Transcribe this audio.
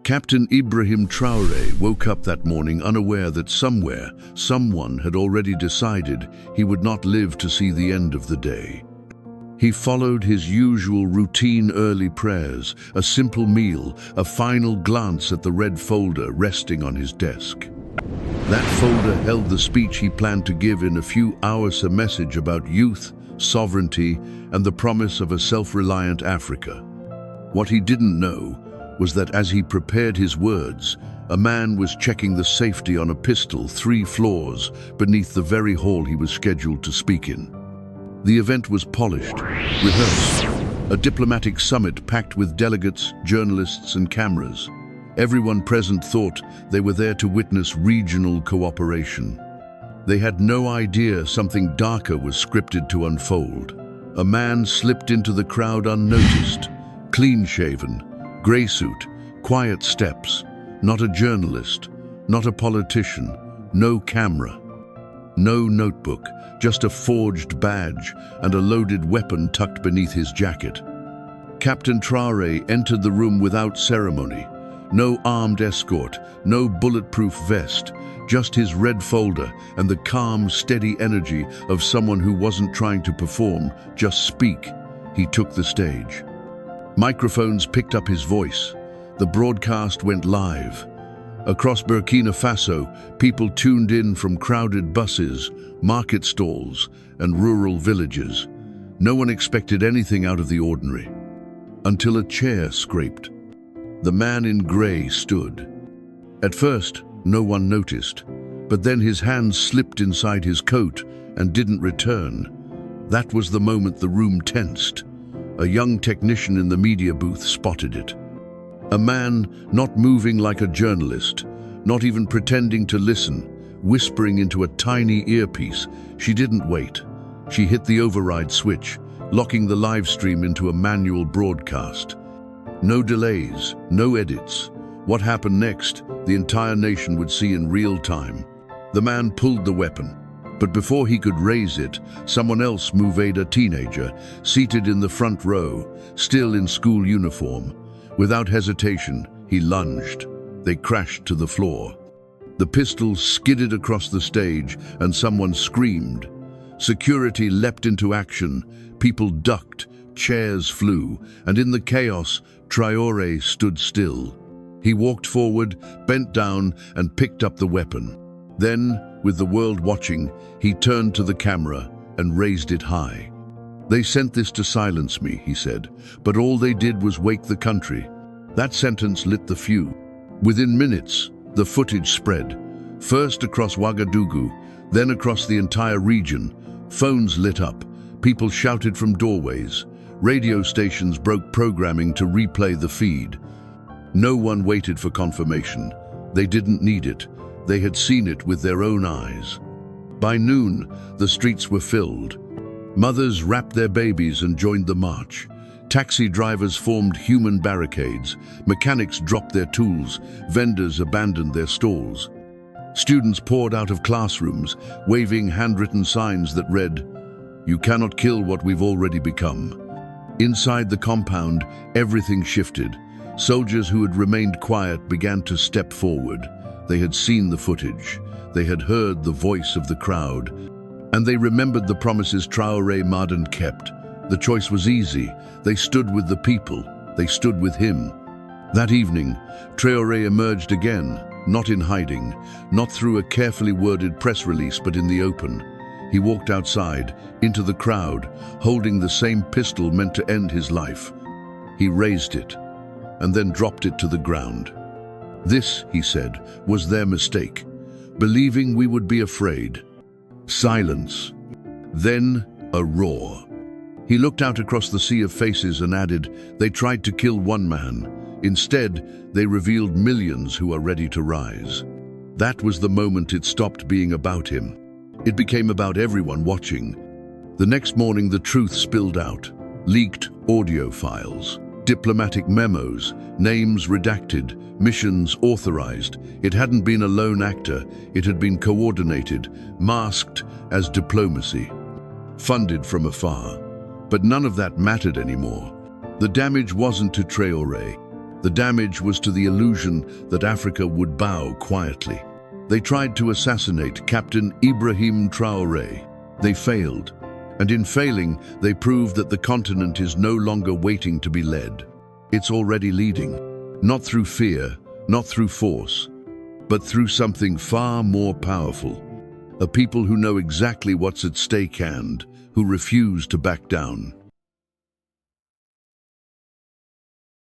Captain Ibrahim Traoré woke up that morning unaware that somewhere, someone had already decided he would not live to see the end of the day. He followed his usual routine early prayers, a simple meal, a final glance at the red folder resting on his desk. That folder held the speech he planned to give in a few hours, a message about youth, sovereignty, and the promise of a self-reliant Africa. What he didn't know was that as he prepared his words, a man was checking the safety on a pistol 3 floors beneath the very hall he was scheduled to speak in. The event was polished, rehearsed, a diplomatic summit packed with delegates, journalists, and cameras. Everyone present thought they were there to witness regional cooperation. They had no idea something darker was scripted to unfold. A man slipped into the crowd unnoticed, clean-shaven, gray suit, quiet steps, not a journalist, not a politician, no camera, no notebook, just a forged badge and a loaded weapon tucked beneath his jacket. Captain Traoré entered the room without ceremony. No armed escort, no bulletproof vest, just his red folder and the calm, steady energy of someone who wasn't trying to perform, just speak. He took the stage. Microphones picked up his voice. The broadcast went live. Across Burkina Faso, people tuned in from crowded buses, market stalls, and rural villages. No one expected anything out of the ordinary, until a chair scraped. The man in grey stood. At first, no one noticed, but then his hands slipped inside his coat and didn't return. That was the moment the room tensed. A young technician in the media booth spotted it. A man not moving like a journalist, not even pretending to listen, whispering into a tiny earpiece. She didn't wait. She hit the override switch, locking the live stream into a manual broadcast. No delays, no edits. What happened next, the entire nation would see in real time. The man pulled the weapon, but before he could raise it, someone else moved, a teenager, seated in the front row, still in school uniform. Without hesitation, he lunged. They crashed to the floor. The pistol skidded across the stage and someone screamed. Security leapt into action. People ducked, chairs flew, and in the chaos, Traoré stood still. He walked forward, bent down, and picked up the weapon. Then, with the world watching, he turned to the camera and raised it high. "They sent this to silence me," he said, "but all they did was wake the country." That sentence lit the fuse. Within minutes, the footage spread, first across Ouagadougou, then across the entire region. Phones lit up, people shouted from doorways, radio stations broke programming to replay the feed. No one waited for confirmation. They didn't need it. They had seen it with their own eyes. By noon, the streets were filled. Mothers wrapped their babies and joined the march. Taxi drivers formed human barricades. Mechanics dropped their tools. Vendors abandoned their stalls. Students poured out of classrooms, waving handwritten signs that read, "You cannot kill what we've already become." Inside the compound, everything shifted. Soldiers who had remained quiet began to step forward. They had seen the footage. They had heard the voice of the crowd. And they remembered the promises Traoré Mardan kept. The choice was easy. They stood with the people. They stood with him. That evening, Traoré emerged again, not in hiding, not through a carefully worded press release, but in the open. He walked outside, into the crowd, holding the same pistol meant to end his life. He raised it, and then dropped it to the ground. This, he said, was their mistake, believing we would be afraid. Silence. Then a roar. He looked out across the sea of faces and added, "They tried to kill one man. Instead, they revealed millions who are ready to rise." That was the moment it stopped being about him. It became about everyone watching. The next morning, the truth spilled out. Leaked audio files, diplomatic memos, names redacted, missions authorized. It hadn't been a lone actor. It had been coordinated, masked as diplomacy, funded from afar. But none of that mattered anymore. The damage wasn't to Traoré. The damage was to the illusion that Africa would bow quietly. They tried to assassinate Captain Ibrahim Traoré. They failed, and in failing, they proved that the continent is no longer waiting to be led. It's already leading, not through fear, not through force, but through something far more powerful. A people who know exactly what's at stake and who refuse to back down.